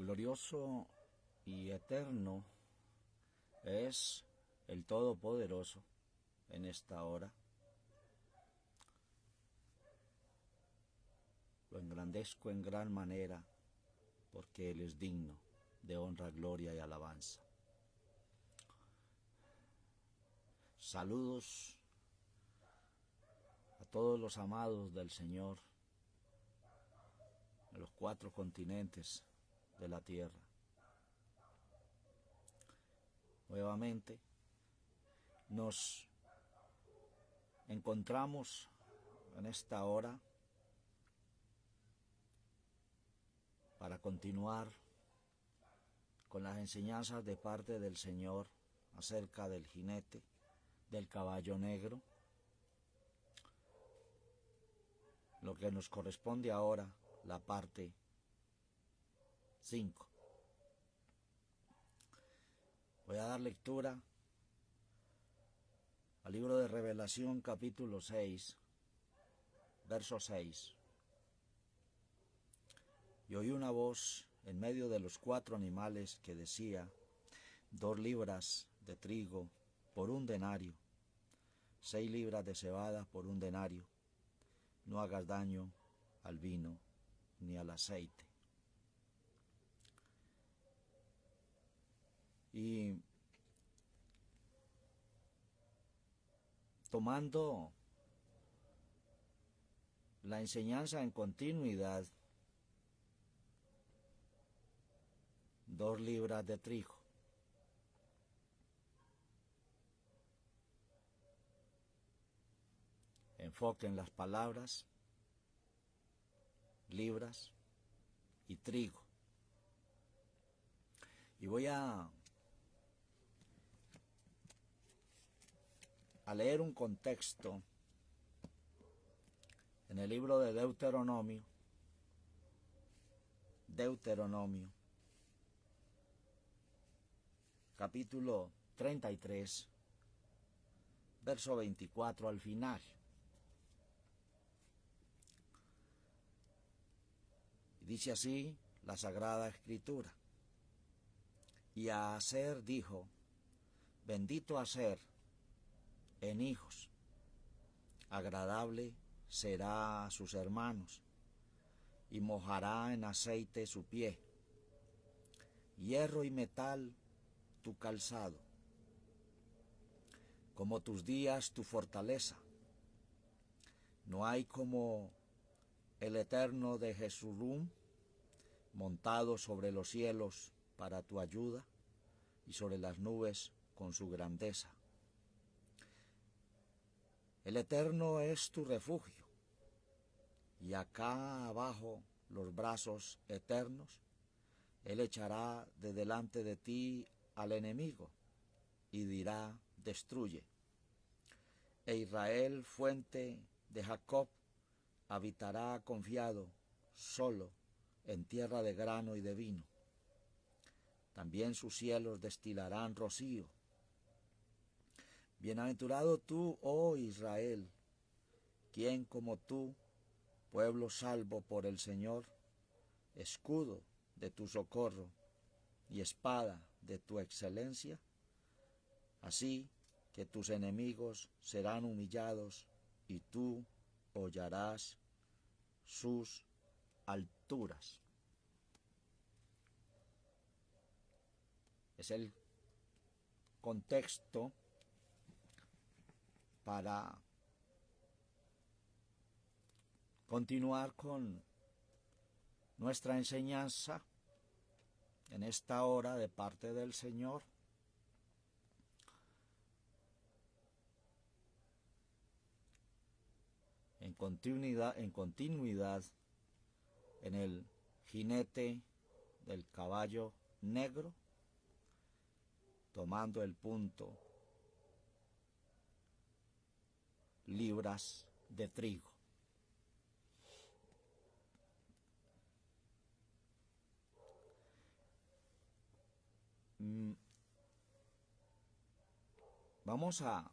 Glorioso y eterno es el Todopoderoso en esta hora. Lo engrandezco en gran manera porque Él es digno de honra, gloria y alabanza. Saludos a todos los amados del Señor en los 4 continentes de la tierra. Nuevamente nos encontramos en esta hora para continuar con las enseñanzas de parte del Señor acerca del jinete del caballo negro. Lo que nos corresponde ahora, la parte 5. Voy a dar lectura al libro de Revelación, capítulo 6, verso 6. Y oí una voz en medio de los 4 animales que decía: 2 libras de trigo por 1 denario, 6 libras de cebada por 1 denario. No hagas daño al vino ni al aceite. Y tomando la enseñanza en continuidad, 2 libras de trigo. Enfoque en las palabras, libras y trigo. Y voy a leer un contexto en el libro de Deuteronomio, capítulo 33, verso 24 al final. Y dice así la Sagrada Escritura: Y a Aser dijo: bendito Aser en hijos, agradable será a sus hermanos, y mojará en aceite su pie, hierro y metal tu calzado, como tus días tu fortaleza. No hay como el Eterno de Jesurún, montado sobre los cielos para tu ayuda, y sobre las nubes con su grandeza. El Eterno es tu refugio, y acá abajo los brazos eternos. Él echará de delante de ti al enemigo, y dirá: destruye. E Israel, fuente de Jacob, habitará confiado, solo, en tierra de grano y de vino. También sus cielos destilarán rocío. Bienaventurado tú, oh Israel, ¿quién como tú, pueblo salvo por el Señor, escudo de tu socorro y espada de tu excelencia? Así que tus enemigos serán humillados y tú hollarás sus alturas. Es el contexto para continuar con nuestra enseñanza en esta hora de parte del Señor. En continuidad en el jinete del caballo negro, tomando el punto libras de trigo. Vamos a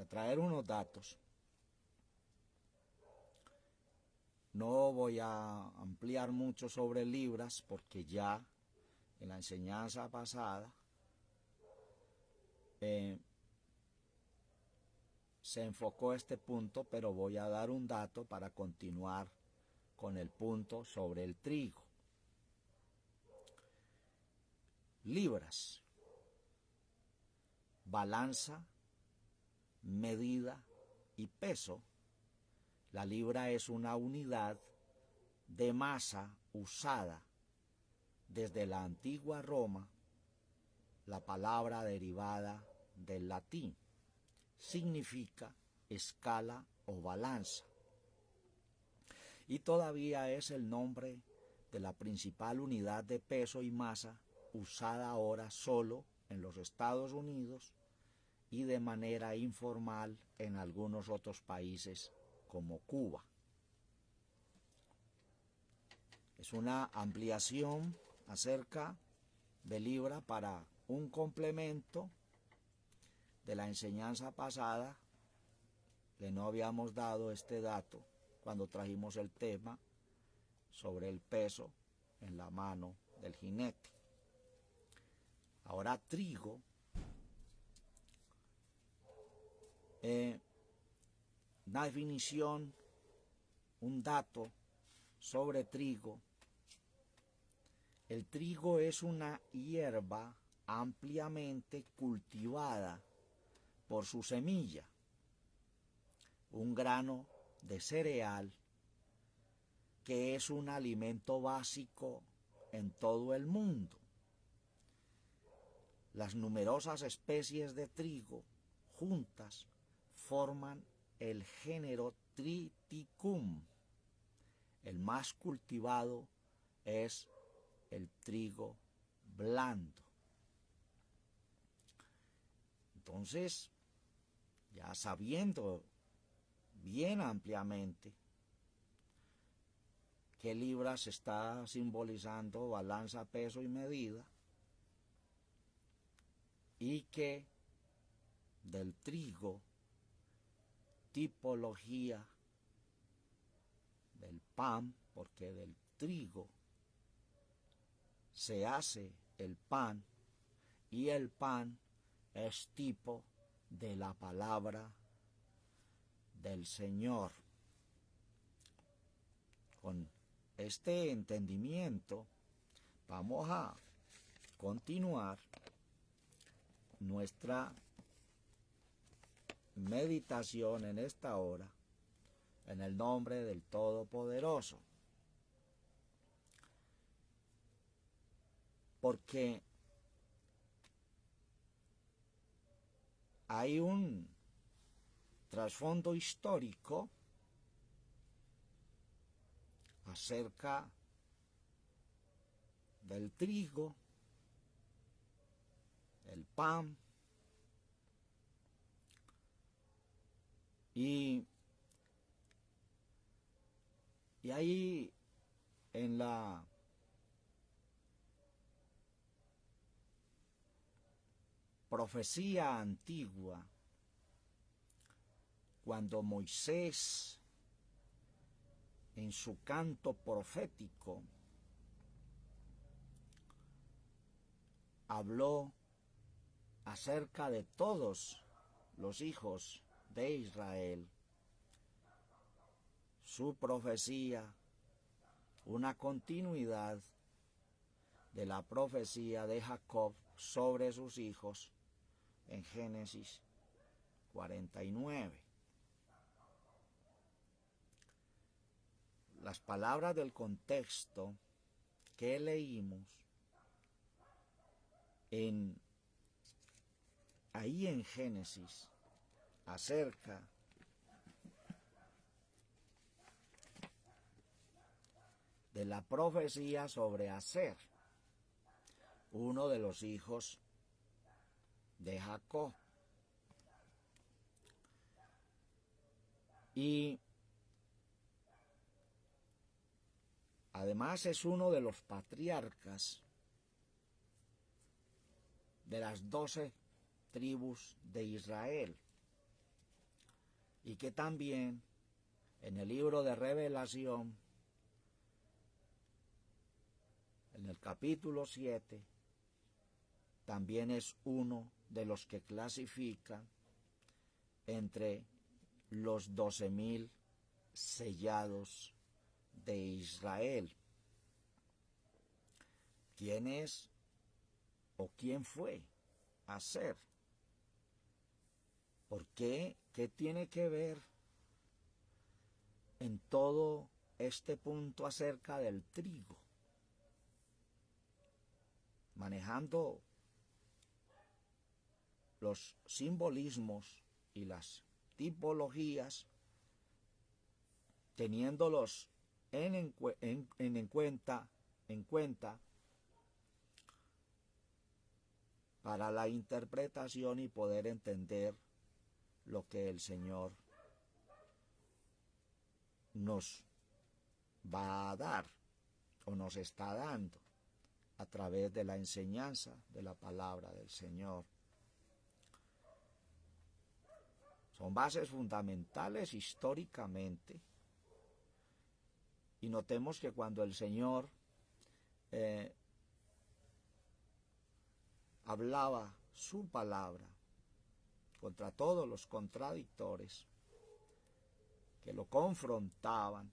traer unos datos. No voy a ampliar mucho sobre libras porque ya en la enseñanza pasada se enfocó este punto, pero voy a dar un dato para continuar con el punto sobre el trigo. Libras, balanza, medida y peso. La libra es una unidad de masa usada desde la antigua Roma, la palabra derivada del latín. Significa escala o balanza. Y todavía es el nombre de la principal unidad de peso y masa usada ahora solo en los Estados Unidos y de manera informal en algunos otros países como Cuba. Es una ampliación acerca de libra para un complemento de la enseñanza pasada, que no habíamos dado este dato cuando trajimos el tema sobre el peso en la mano del jinete. Ahora trigo, una definición, un dato sobre trigo. El trigo es una hierba ampliamente cultivada por su semilla, un grano de cereal que es un alimento básico en todo el mundo. Las numerosas especies de trigo juntas forman el género Triticum. El más cultivado es el trigo blando. Entonces, ya sabiendo bien ampliamente qué libras está simbolizando balanza, peso y medida, y que del trigo, tipología del pan, porque del trigo se hace el pan, y el pan es tipo de la palabra del Señor. Con este entendimiento vamos a continuar nuestra meditación en esta hora en el nombre del Todopoderoso. Porque hay un trasfondo histórico acerca del trigo, el pan y ahí en la profecía antigua, cuando Moisés en su canto profético habló acerca de todos los hijos de Israel, su profecía, una continuidad de la profecía de Jacob sobre sus hijos en Génesis 49. Las palabras del contexto que leímos ahí en Génesis acerca de la profecía sobre Aser, uno de los hijos de Jacob. Y además es uno de los patriarcas de las 12 tribus de Israel, y que también en el libro de Revelación en el capítulo 7, también es uno de los que clasifican entre los 12,000 sellados de Israel. ¿Quién es o quién fue Aser? ¿Por qué? ¿Qué tiene que ver en todo este punto acerca del trigo? Manejando los simbolismos y las tipologías, teniéndolos en cuenta para la interpretación y poder entender lo que el Señor nos va a dar o nos está dando a través de la enseñanza de la palabra del Señor. Son bases fundamentales históricamente, y notemos que cuando el Señor hablaba su palabra contra todos los contradictores que lo confrontaban,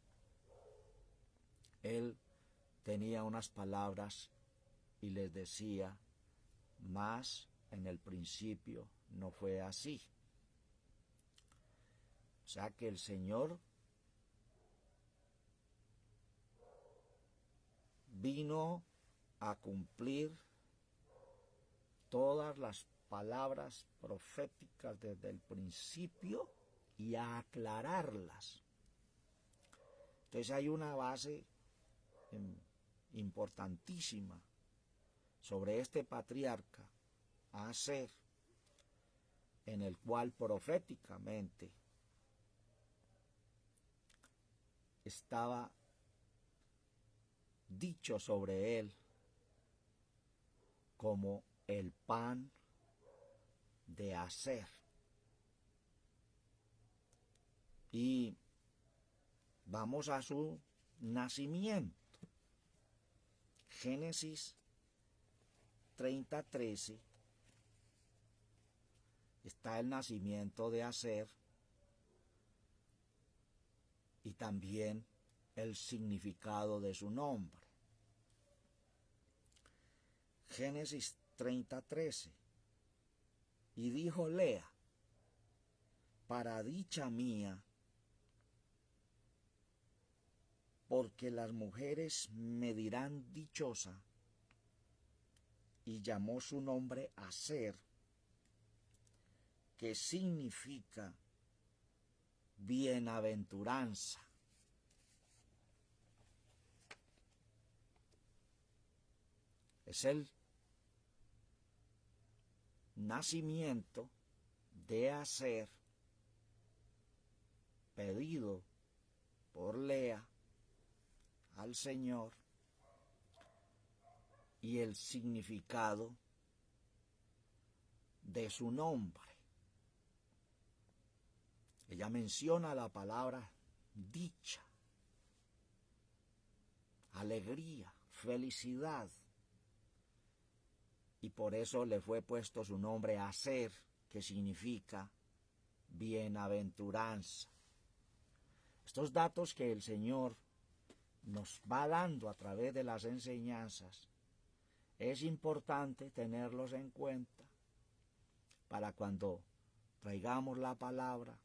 Él tenía unas palabras y les decía: mas en el principio no fue así. O sea que el Señor vino a cumplir todas las palabras proféticas desde el principio y a aclararlas. Entonces hay una base importantísima sobre este patriarca Aser, en el cual proféticamente estaba dicho sobre él como el pan de Aser. Y vamos a su nacimiento. Génesis 30:13 está el nacimiento de Aser y también el significado de su nombre. Génesis 30:13. Y dijo Lea: para dicha mía, porque las mujeres me dirán dichosa, y llamó su nombre Aser, que significa bienaventuranza. Es el nacimiento de Aser pedido por Lea al Señor y el significado de su nombre. Ella menciona la palabra dicha, alegría, felicidad, y por eso le fue puesto su nombre Aser, que significa bienaventuranza. Estos datos que el Señor nos va dando a través de las enseñanzas, es importante tenerlos en cuenta para cuando traigamos la palabra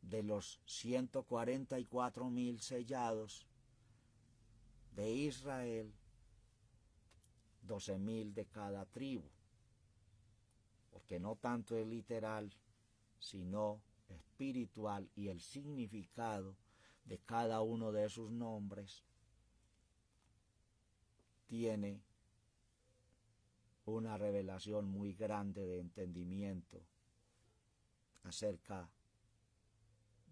de los 144,000 sellados de Israel, 12,000 de cada tribu, porque no tanto es literal, sino espiritual, y el significado de cada uno de sus nombres tiene una revelación muy grande de entendimiento acerca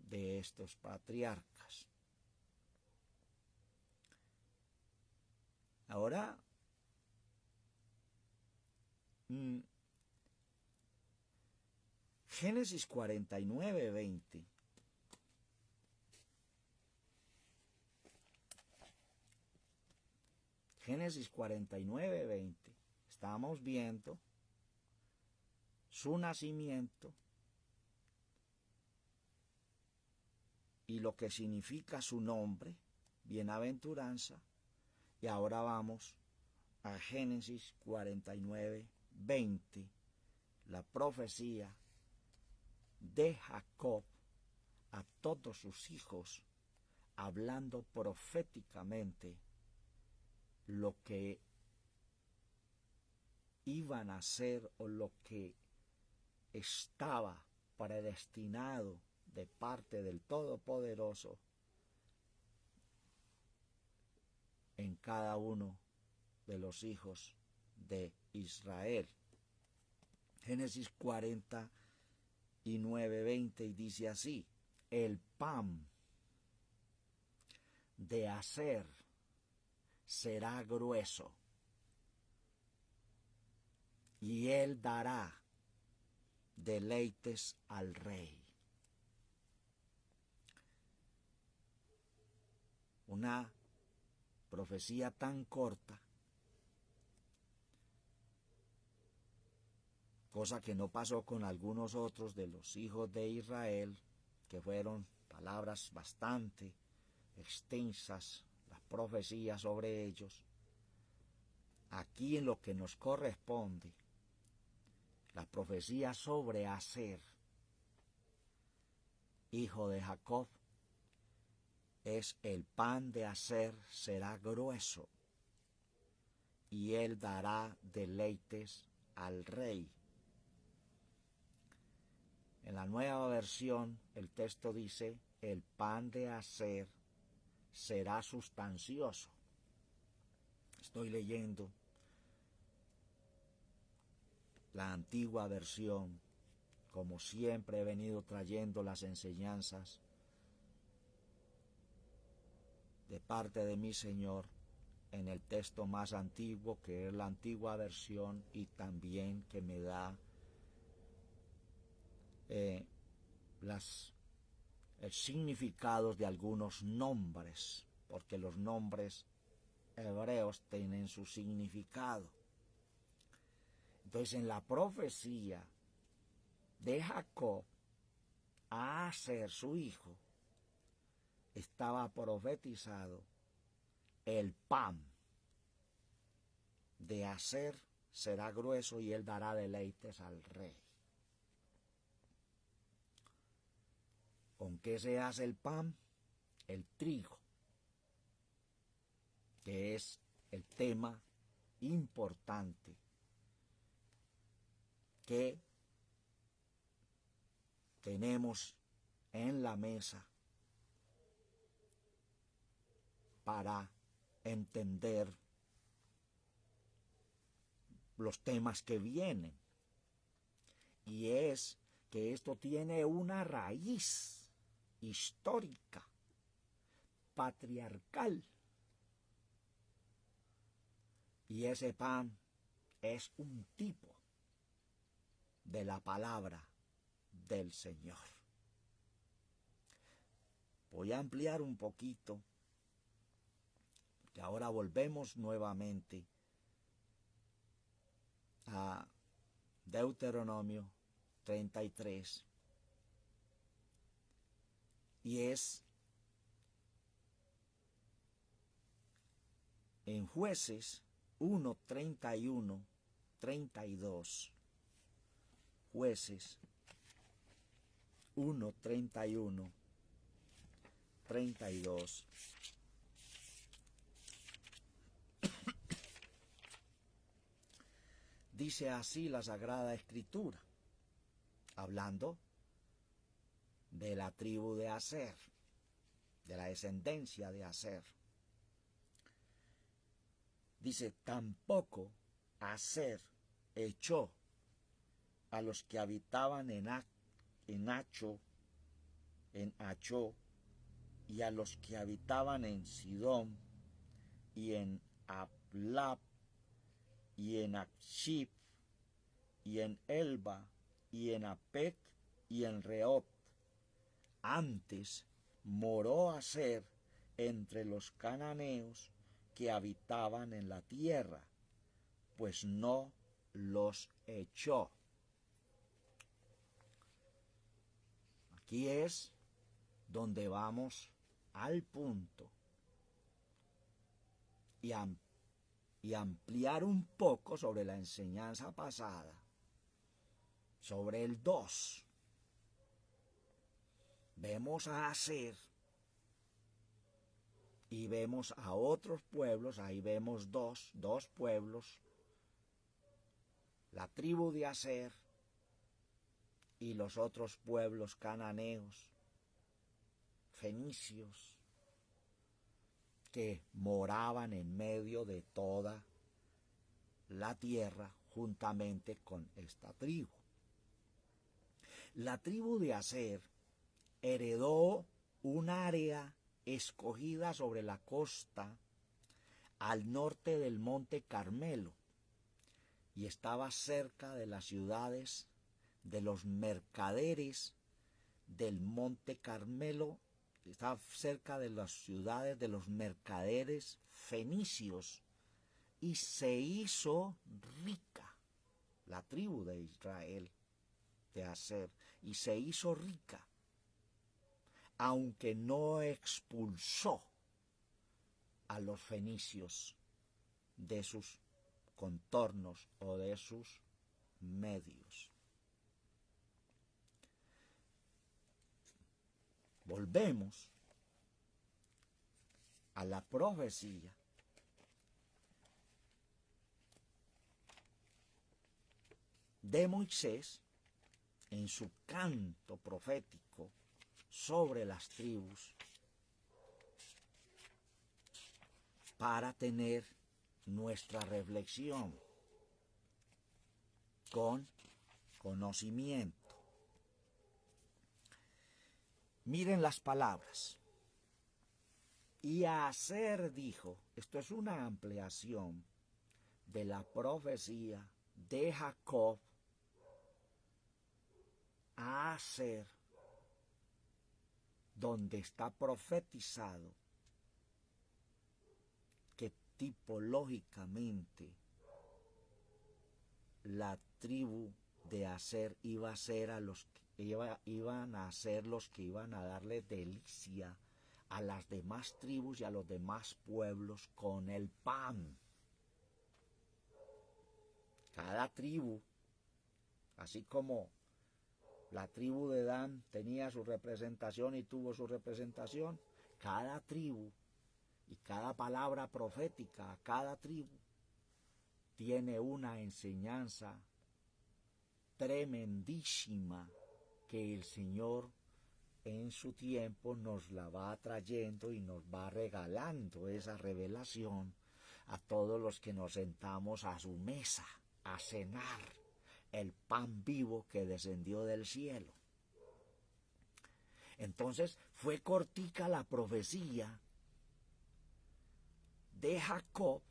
de estos patriarcas. Ahora, Génesis 49:20 Génesis 49, 20. Estamos viendo su nacimiento y lo que significa su nombre, bienaventuranza. Y ahora vamos a Génesis 49, 20, la profecía de Jacob a todos sus hijos, hablando proféticamente lo que iban a hacer o lo que estaba predestinado de parte del Todopoderoso en cada uno de los hijos de Israel. Génesis 49, 20 y dice así: el pan de Aser será grueso, y él dará deleites al rey. Una profecía tan corta, cosa que no pasó con algunos otros de los hijos de Israel, que fueron palabras bastante extensas, las profecías sobre ellos. Aquí en lo que nos corresponde, la profecía sobre Aser, hijo de Jacob, es: el pan de Aser será grueso, y él dará deleites al rey. En la nueva versión, el texto dice: el pan de Aser será sustancioso. Estoy leyendo la antigua versión, como siempre he venido trayendo las enseñanzas de parte de mi Señor en el texto más antiguo, que es la antigua versión, y también que me da significados de algunos nombres, porque los nombres hebreos tienen su significado. Entonces, en la profecía de Jacob a Aser, su hijo, estaba profetizado: el pan de Aser será grueso, y él dará deleites al rey. ¿Con qué se hace el pan? El trigo, que es el tema importante que tenemos en la mesa para entender los temas que vienen. Y es que esto tiene una raíz histórica, patriarcal. Y ese pan es un tipo de la palabra del Señor. Voy a ampliar un poquito, que ahora volvemos nuevamente a Deuteronomio 33, y es en Jueces 1, 31, 32. Jueces 1, 31, 32. Dice así la Sagrada Escritura, hablando de la tribu de Aser, de la descendencia de Aser. Dice: tampoco Aser echó a los que habitaban en Achó, y a los que habitaban en Sidón, y en Ablab, y en Akshib, y en Elba, y en Apec, y en Rehob. Antes moró Aser entre los cananeos que habitaban en la tierra, pues no los echó. Aquí es donde vamos al punto y ampliar un poco sobre la enseñanza pasada, sobre el 2. Vemos a Aser y vemos a otros pueblos, ahí vemos dos pueblos, la tribu de Aser y los otros pueblos cananeos, fenicios, que moraban en medio de toda la tierra juntamente con esta tribu. La tribu de Aser heredó un área escogida sobre la costa al norte del monte Carmelo y estaba cerca de las ciudades de los mercaderes del monte Carmelo, estaba cerca de las ciudades de los mercaderes fenicios y se hizo rica la tribu de Israel, de Aser, y se hizo rica, aunque no expulsó a los fenicios de sus contornos o de sus medios. Volvemos a la profecía de Moisés en su canto profético sobre las tribus para tener nuestra reflexión con conocimiento. Miren las palabras. Y Aser dijo, esto es una ampliación de la profecía de Jacob a Aser, donde está profetizado que tipológicamente la tribu de Aser iban a ser los que iban a darle delicia a las demás tribus y a los demás pueblos con el pan. Cada tribu, así como la tribu de Dan tenía su representación y tuvo su representación, cada tribu y cada palabra profética, cada tribu tiene una enseñanza tremendísima que el Señor en su tiempo nos la va trayendo y nos va regalando esa revelación a todos los que nos sentamos a su mesa a cenar el pan vivo que descendió del cielo. Entonces fue cortica la profecía de Jacob,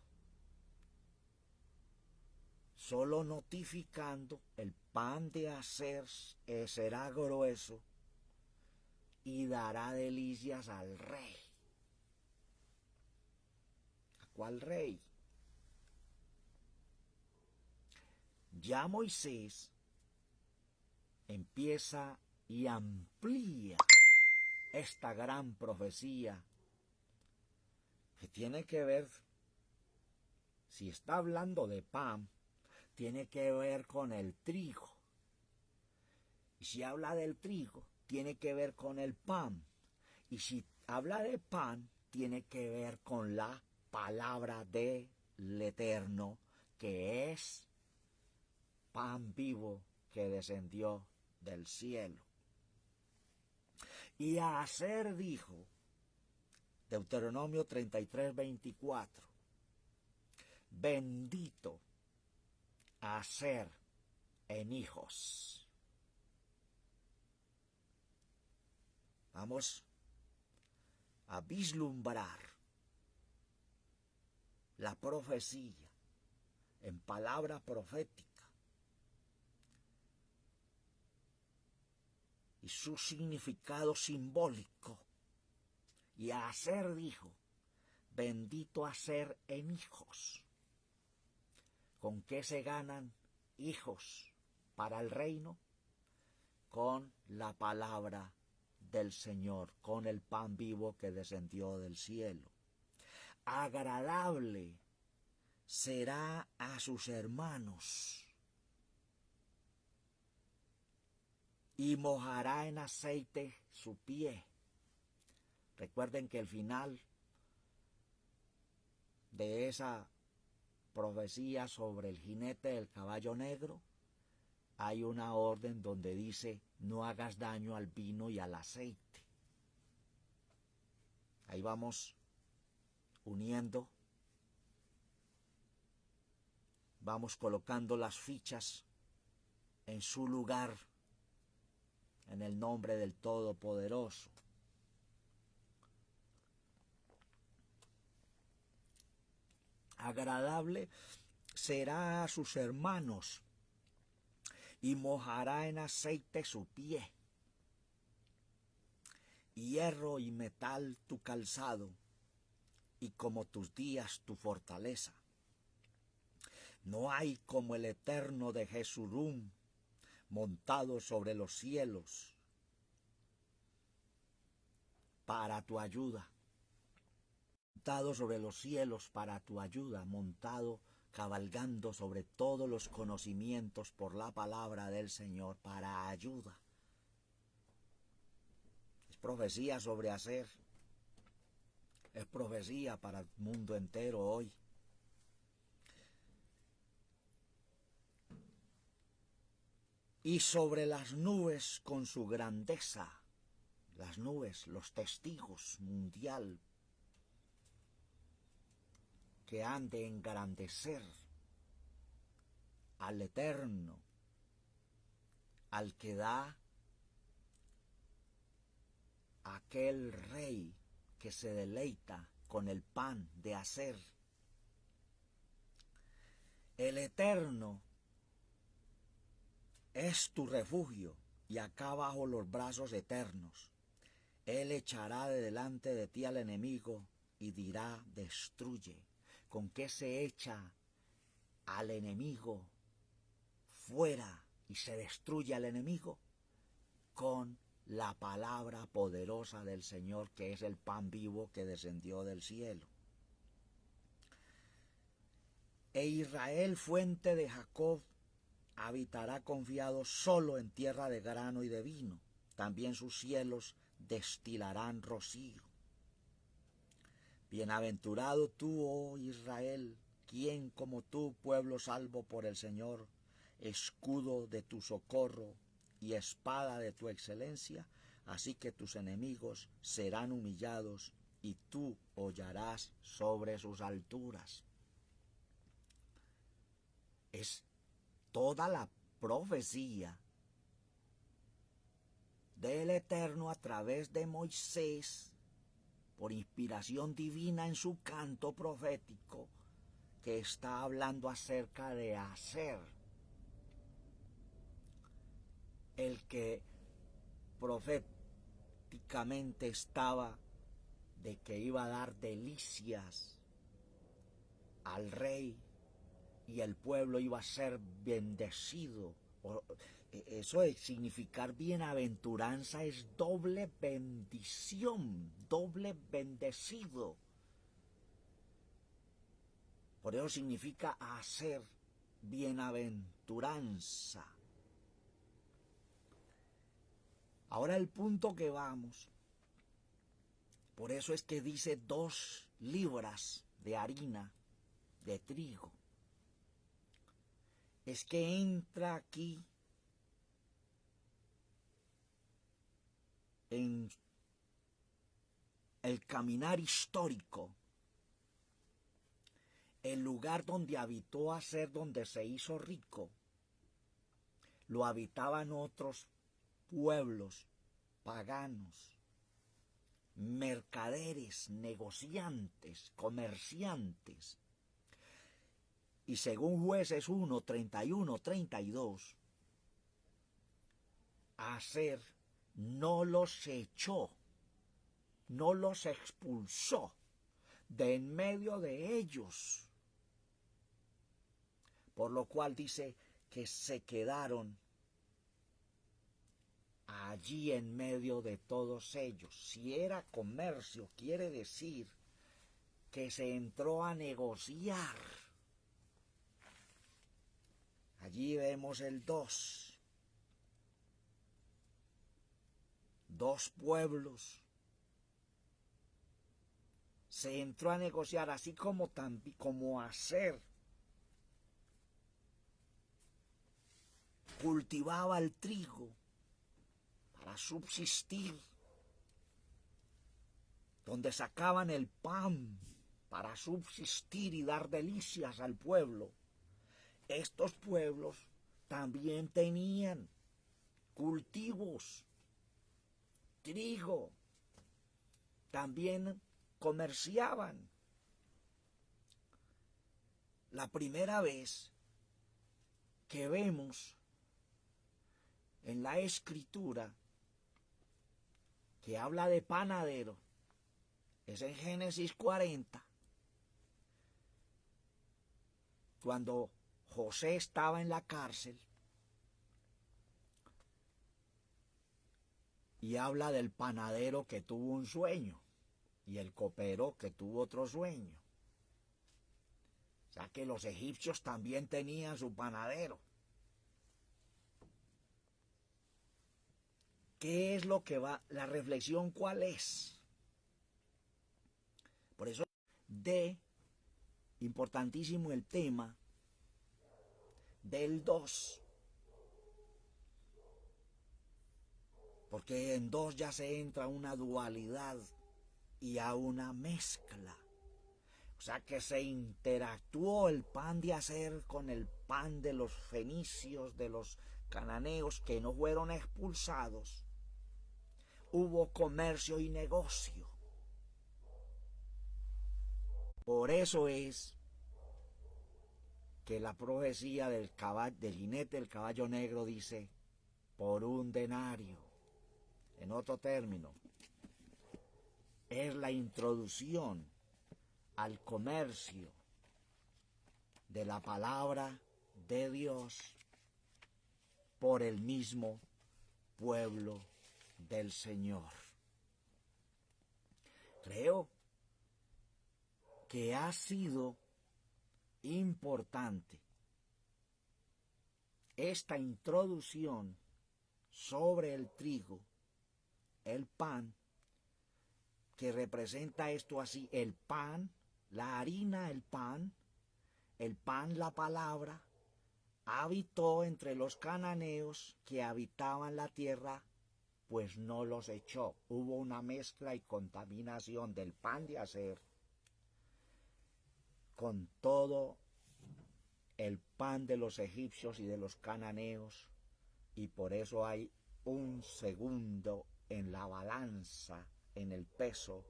solo notificando el pan de Aser será grueso y dará delicias al rey. ¿A cuál rey? Ya Moisés empieza y amplía esta gran profecía que tiene que ver, si está hablando de pan, tiene que ver con el trigo. Y si habla del trigo, tiene que ver con el pan. Y si habla de pan, tiene que ver con la palabra del Eterno, que es pan vivo que descendió del cielo. Y Aser dijo, Deuteronomio 33:24, bendito Aser en hijos. Vamos a vislumbrar la profecía en palabra profética y su significado simbólico. Y Aser dijo, bendito Aser en hijos. ¿Con qué se ganan hijos para el reino? Con la palabra del Señor, con el pan vivo que descendió del cielo. Agradable será a sus hermanos y mojará en aceite su pie. Recuerden que el final de esa profecía sobre el jinete del caballo negro, hay una orden donde dice: no hagas daño al vino y al aceite. Ahí vamos uniendo, vamos colocando las fichas en su lugar, en el nombre del Todopoderoso. Agradable será a sus hermanos y mojará en aceite su pie. Hierro y metal tu calzado, y como tus días tu fortaleza. No hay como el Eterno de Jesurún, montado sobre los cielos, para tu ayuda. Montado sobre los cielos para tu ayuda, montado, cabalgando sobre todos los conocimientos por la palabra del Señor para ayuda. Es profecía sobre Aser. Es profecía para el mundo entero hoy. Y sobre las nubes con su grandeza, las nubes, los testigos mundial, que han de engrandecer al Eterno, al que da aquel rey que se deleita con el pan de Aser. El Eterno es tu refugio, y acá bajo los brazos eternos. Él echará de delante de ti al enemigo y dirá: destruye. ¿Con qué se echa al enemigo fuera y se destruye al enemigo? Con la palabra poderosa del Señor, que es el pan vivo que descendió del cielo. E Israel, fuente de Jacob, habitará confiado solo en tierra de grano y de vino. También sus cielos destilarán rocío. Bienaventurado tú, oh Israel, ¿quién como tú, pueblo salvo por el Señor, escudo de tu socorro y espada de tu excelencia? Así que tus enemigos serán humillados y tú hollarás sobre sus alturas. Es toda la profecía del Eterno a través de Moisés, por inspiración divina en su canto profético, que está hablando acerca de Aser, el que proféticamente estaba de que iba a dar delicias al rey y el pueblo iba a ser bendecido. Eso de significar bienaventuranza es doble bendición, doble bendecido. Por eso significa hacer bienaventuranza. Ahora el punto que vamos, por eso es que dice 2 libras de harina de trigo. Es que entra aquí en el caminar histórico, el lugar donde habitó Aser, donde se hizo rico, lo habitaban otros pueblos paganos, mercaderes, negociantes, comerciantes. Y según Jueces 1, 31, 32, Aser no los echó, no los expulsó, de en medio de ellos. Por lo cual dice que se quedaron allí en medio de todos ellos. Si era comercio, quiere decir que se entró a negociar. Allí vemos el 2. Dos pueblos. Se entró a negociar, así como hacer. Cultivaba el trigo para subsistir, donde sacaban el pan para subsistir y dar delicias al pueblo. Estos pueblos también tenían cultivos, trigo, también comerciaban. La primera vez que vemos en la Escritura que habla de panadero es en Génesis 40, cuando José estaba en la cárcel y habla del panadero que tuvo un sueño y el copero que tuvo otro sueño. O sea que los egipcios también tenían su panadero. ¿Qué es lo que va? La reflexión, ¿cuál es? Por eso es importantísimo el tema del 2. Porque en 2 ya se entra a una dualidad y a una mezcla. O sea que se interactuó el pan de aser con el pan de los fenicios, de los cananeos que no fueron expulsados. Hubo comercio y negocio. Por eso es que la profecía del jinete del caballo negro dice, por un denario. En otro término, es la introducción al comercio de la palabra de Dios por el mismo pueblo del Señor. Creo que ha sido importante esta introducción sobre el trigo, el pan, que representa esto así: el pan, la harina, el pan, la palabra, habitó entre los cananeos que habitaban la tierra, pues no los echó. Hubo una mezcla y contaminación del pan de aser con todo el pan de los egipcios y de los cananeos, y por eso hay un segundo en la balanza, en el peso,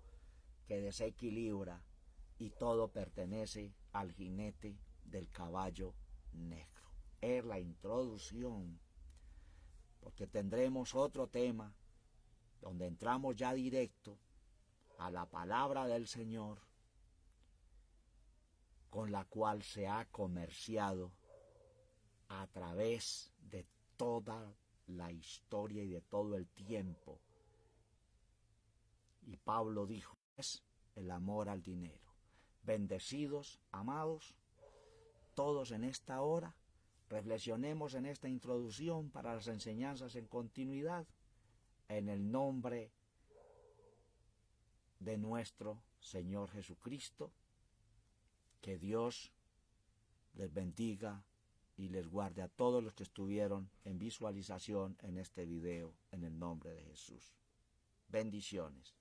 que desequilibra, y todo pertenece al jinete del caballo negro. Es la introducción, porque tendremos otro tema donde entramos ya directo a la palabra del Señor, con la cual se ha comerciado a través de toda la historia y de todo el tiempo. Y Pablo dijo, es el amor al dinero. Bendecidos, amados, todos en esta hora, reflexionemos en esta introducción para las enseñanzas en continuidad, en el nombre de nuestro Señor Jesucristo. Que Dios les bendiga y les guarde a todos los que estuvieron en visualización en este video, en el nombre de Jesús. Bendiciones.